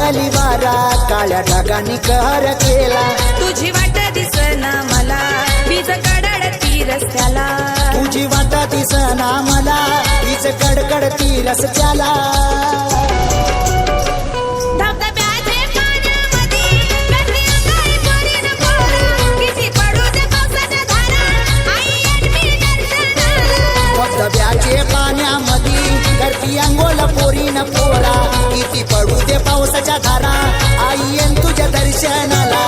वादळी वारा काळ्या ढगांनी कहर केला. तुझी वाट दिसना मला वीज कडकडती रस्त्याला. तुझी वाट दिसना मला वीज कडकडती रस्त्याला. धबधब्याचे पाण्यामध्ये करती अंघोळ पोरीन पोरा. किती पडू दे पावसाच्या धारा आई येईन तुझ्या दर्शनाला.